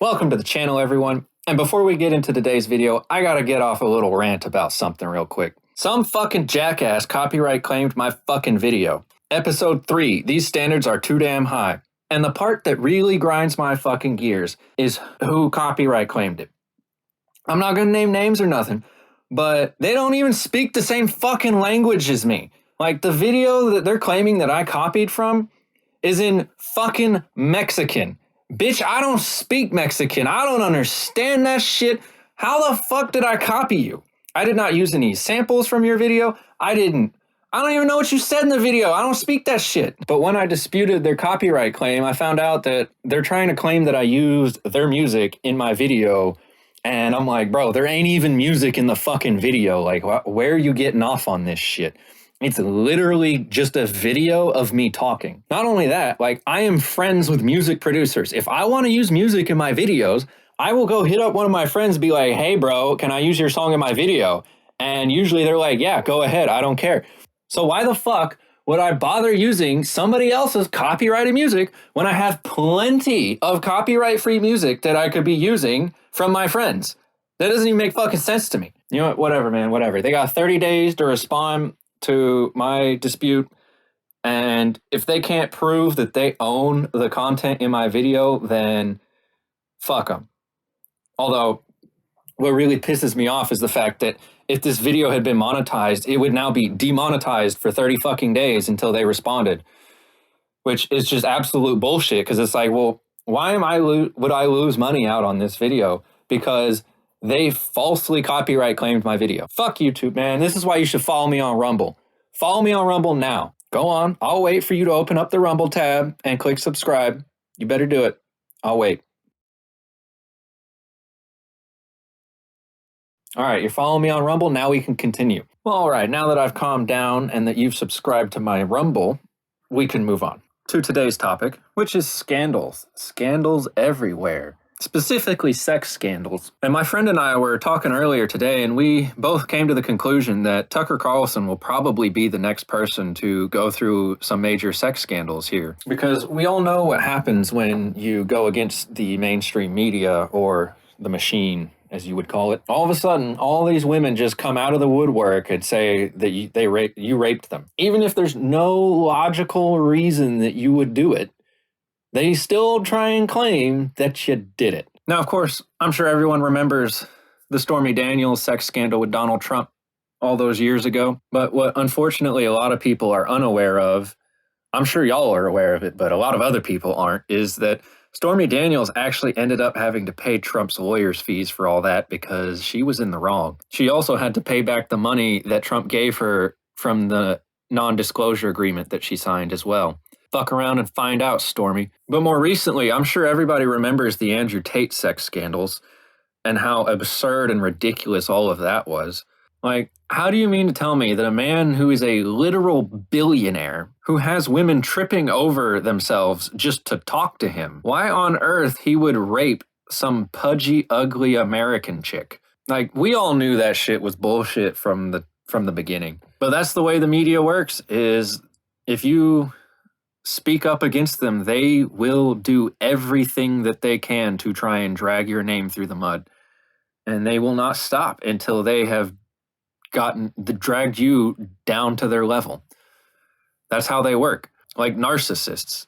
Welcome to the channel, everyone. And before we get into today's video, I gotta get off a little rant about something real quick. Some fucking jackass copyright claimed my fucking video. Episode 3, these standards are too damn high. And the part that really grinds my fucking gears is who copyright claimed it. I'm not gonna name names or nothing, but they don't even speak the same fucking language as me. Like, the video that they're claiming that I copied from is in fucking Mexican. Bitch, I don't speak Mexican. I don't understand that shit. How the fuck did I copy you? I did not use any samples from your video. I don't even know what you said in the video. I don't speak that shit. But when I disputed their copyright claim, I found out that they're trying to claim that I used their music in my video. And I'm like, bro, there ain't even music in the fucking video. Like, where are you getting off on this shit? It's literally just a video of me talking. Not only that, like, I am friends with music producers. If I want to use music in my videos, I will go hit up one of my friends and be like, hey, bro, can I use your song in my video? And usually they're like, yeah, go ahead. I don't care. So why the fuck would I bother using somebody else's copyrighted music when I have plenty of copyright-free music that I could be using from my friends? That doesn't even make fucking sense to me. You know what? Whatever, man, whatever. They got 30 days to respond to my dispute, and if they can't prove that they own the content in my video, then fuck them. Although, what really pisses me off is the fact that if this video had been monetized, it would now be demonetized for 30 fucking days until they responded, which is just absolute bullshit, because it's like, well, why would I lose money out on this video? Because they falsely copyright claimed my video. Fuck YouTube, man. This is why you should follow me on Rumble. Follow me on Rumble now. Go on. I'll wait for you to open up the Rumble tab and click subscribe. You better do it. I'll wait. All right, you're following me on Rumble. Now we can continue. Well, all right, now that I've calmed down and that you've subscribed to my Rumble, we can move on to today's topic, which is scandals. Scandals everywhere. Specifically sex scandals. And my friend and I were talking earlier today, and we both came to the conclusion that Tucker Carlson will probably be the next person to go through some major sex scandals here. Because we all know what happens when you go against the mainstream media, or the machine, as you would call it. All of a sudden, all these women just come out of the woodwork and say that you raped them. Even if there's no logical reason that you would do it, they still try and claim that you did it. Now, of course, I'm sure everyone remembers the Stormy Daniels sex scandal with Donald Trump all those years ago. But what unfortunately a lot of people are unaware of, I'm sure y'all are aware of it, but a lot of other people aren't, is that Stormy Daniels actually ended up having to pay Trump's lawyers' fees for all that because she was in the wrong. She also had to pay back the money that Trump gave her from the non-disclosure agreement that she signed as well. Fuck around and find out, Stormy. But more recently, I'm sure everybody remembers the Andrew Tate sex scandals and how absurd and ridiculous all of that was. Like, how do you mean to tell me that a man who is a literal billionaire, who has women tripping over themselves just to talk to him, why on earth he would rape some pudgy, ugly American chick? Like, we all knew that shit was bullshit from the beginning. But that's the way the media works, is if you speak up against them, they will do everything that they can to try and drag your name through the mud. And they will not stop until they have dragged you down to their level. That's how they work. Like narcissists.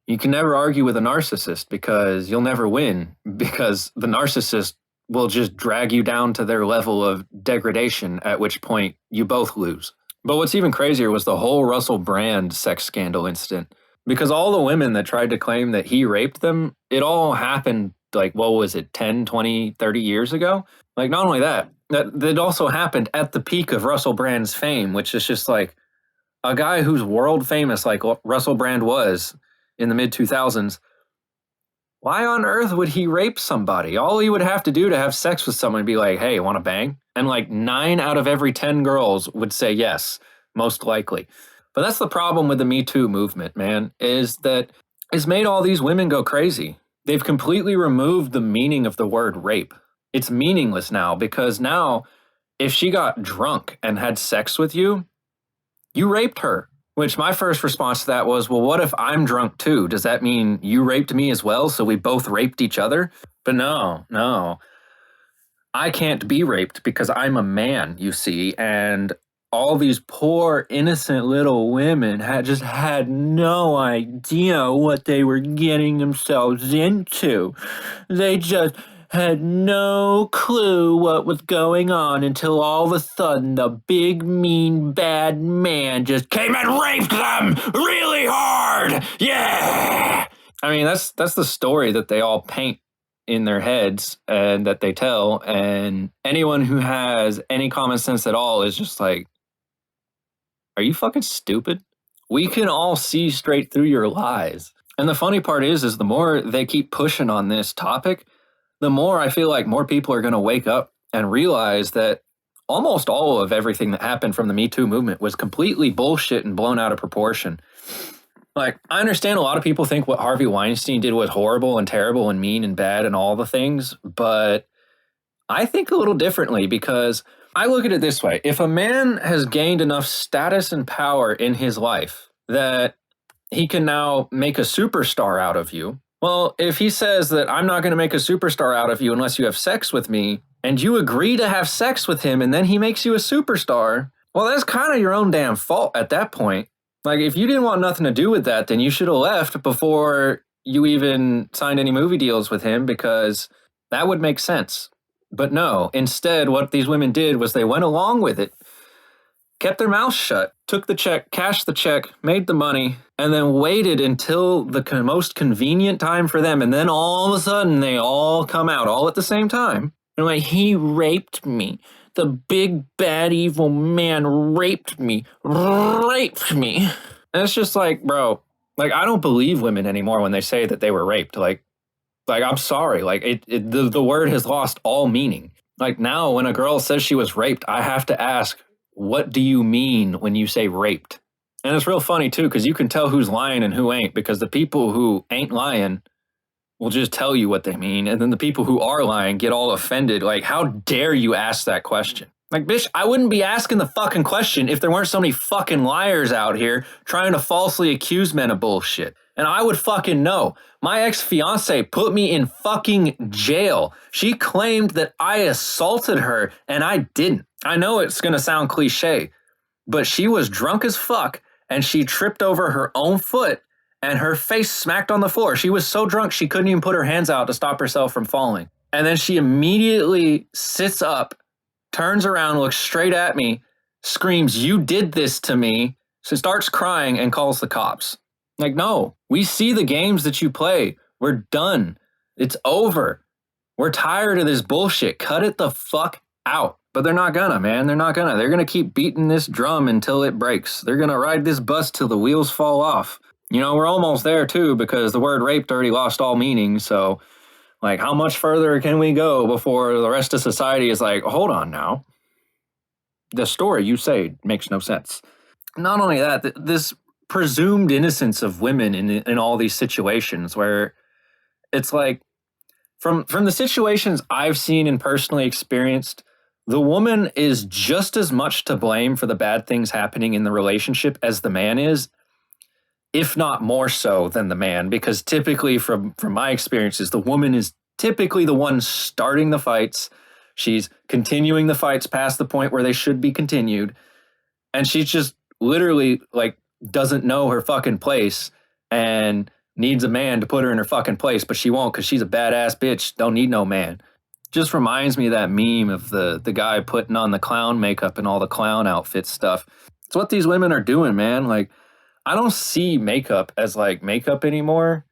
You can never argue with a narcissist because you'll never win, because the narcissist will just drag you down to their level of degradation, at which point you both lose. But what's even crazier was the whole Russell Brand sex scandal incident. Because all the women that tried to claim that he raped them, it all happened, like, what was it, 10, 20, 30 years ago? Like, not only that it also happened at the peak of Russell Brand's fame, which is just like a guy who's world famous like Russell Brand was in the mid-2000s. Why on earth would he rape somebody? All he would have to do to have sex with someone would be like, hey, want to bang? And like 9 out of every 10 girls would say yes, most likely. But that's the problem with the Me Too movement, man, is that it's made all these women go crazy. They've completely removed the meaning of the word rape. It's meaningless now, because now if she got drunk and had sex with you, you raped her. Which my first response to that was, well, what if I'm drunk too? Does that mean you raped me as well? So we both raped each other? But no. I can't be raped because I'm a man, you see, and all these poor innocent little women had no idea what they were getting themselves into. They just had no clue what was going on until all of a sudden the big mean bad man just came and raped them really hard. Yeah. I mean, that's the story that they all paint in their heads and that they tell, and anyone who has any common sense at all is just like, are you fucking stupid? We can all see straight through your lies. And the funny part is the more they keep pushing on this topic, the more I feel like more people are going to wake up and realize that almost all of everything that happened from the Me Too movement was completely bullshit and blown out of proportion. Like, I understand a lot of people think what Harvey Weinstein did was horrible and terrible and mean and bad and all the things, but I think a little differently because I look at it this way. If a man has gained enough status and power in his life that he can now make a superstar out of you, well, if he says that I'm not going to make a superstar out of you unless you have sex with me, and you agree to have sex with him and then he makes you a superstar, well, that's kind of your own damn fault at that point. Like, if you didn't want nothing to do with that, then you should have left before you even signed any movie deals with him, because that would make sense. But no, instead, what these women did was they went along with it, kept their mouths shut, took the check, cashed the check, made the money, and then waited until the most convenient time for them. And then all of a sudden, they all come out all at the same time. And like, he raped me. The big, bad, evil man raped me. And it's just like, bro, like, I don't believe women anymore when they say that they were raped. Like I'm sorry. Like, the word has lost all meaning. Like, now when a girl says she was raped, I have to ask, what do you mean when you say raped? And it's real funny, too, because you can tell who's lying and who ain't, because the people who ain't lying will just tell you what they mean. And then the people who are lying get all offended. Like, how dare you ask that question? Like, bitch, I wouldn't be asking the fucking question if there weren't so many fucking liars out here trying to falsely accuse men of bullshit. And I would fucking know. My ex-fiance put me in fucking jail. She claimed that I assaulted her, and I didn't. I know it's gonna sound cliche, but she was drunk as fuck, and she tripped over her own foot, and her face smacked on the floor. She was so drunk she couldn't even put her hands out to stop herself from falling. And then she immediately sits up, turns around, looks straight at me, screams, "You did this to me." So starts crying and calls the cops. Like, no, we see the games that you play. We're done. It's over. We're tired of this bullshit. Cut it the fuck out. But they're not gonna, man. They're not gonna. They're gonna keep beating this drum until it breaks. They're gonna ride this bus till the wheels fall off. You know, we're almost there too, because the word raped already lost all meaning. So, like, how much further can we go before the rest of society is like, hold on now. The story you say makes no sense. Not only that, this presumed innocence of women in all these situations where it's like, from the situations I've seen and personally experienced, the woman is just as much to blame for the bad things happening in the relationship as the man is, if not more so than the man, because typically from my experiences, the woman is typically the one starting the fights. She's continuing the fights past the point where they should be continued. And she's just literally like doesn't know her fucking place and needs a man to put her in her fucking place, but she won't because she's a badass bitch. Don't need no man. Just reminds me of that meme of the guy putting on the clown makeup and all the clown outfit stuff. It's what these women are doing, man. Like, I don't see makeup as like makeup anymore.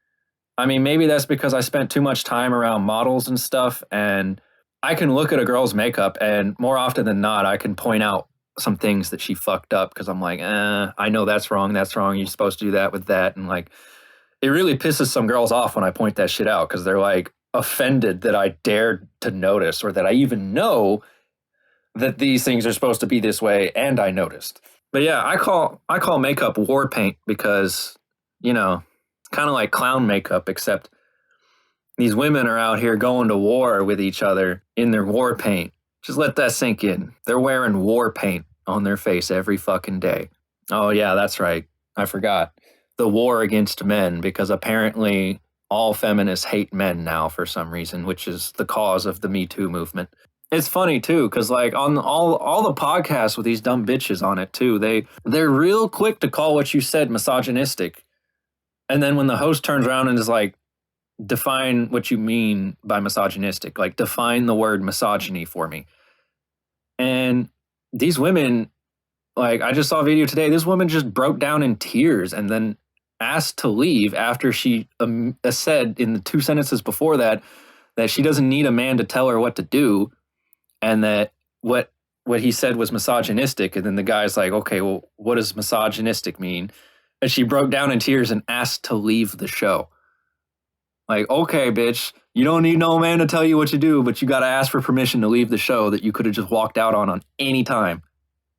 I mean, maybe that's because I spent too much time around models and stuff, and I can look at a girl's makeup and more often than not, I can point out some things that she fucked up because I'm like, I know that's wrong. You're supposed to do that with that. And like, it really pisses some girls off when I point that shit out because they're like offended that I dared to notice or that I even know that these things are supposed to be this way, and I noticed. But yeah, I call makeup war paint because, you know, it's kind of like clown makeup, except these women are out here going to war with each other in their war paint. Just let that sink in. They're wearing war paint on their face every fucking day. Oh yeah, that's right. I forgot. The war against men, because apparently all feminists hate men now for some reason, which is the cause of the Me Too movement. It's funny too, because like on all the podcasts with these dumb bitches on it too, they're real quick to call what you said misogynistic. And then when the host turns around and is like, define what you mean by misogynistic, like define the word misogyny for me. And these women, like I just saw a video today, this woman just broke down in tears and then asked to leave after she said in the 2 sentences before that she doesn't need a man to tell her what to do, and that what he said was misogynistic. And then the guy's like, okay, well, what does misogynistic mean? And she broke down in tears and asked to leave the show. Like, okay, bitch, you don't need no man to tell you what to do, but you got to ask for permission to leave the show that you could have just walked out on any time.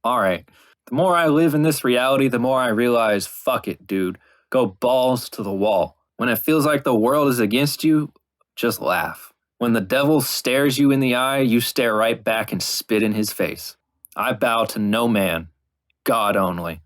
All right. The more I live in this reality, the more I realize, fuck it, dude. Go balls to the wall. When it feels like the world is against you, just laugh. When the devil stares you in the eye, you stare right back and spit in his face. I bow to no man, God only.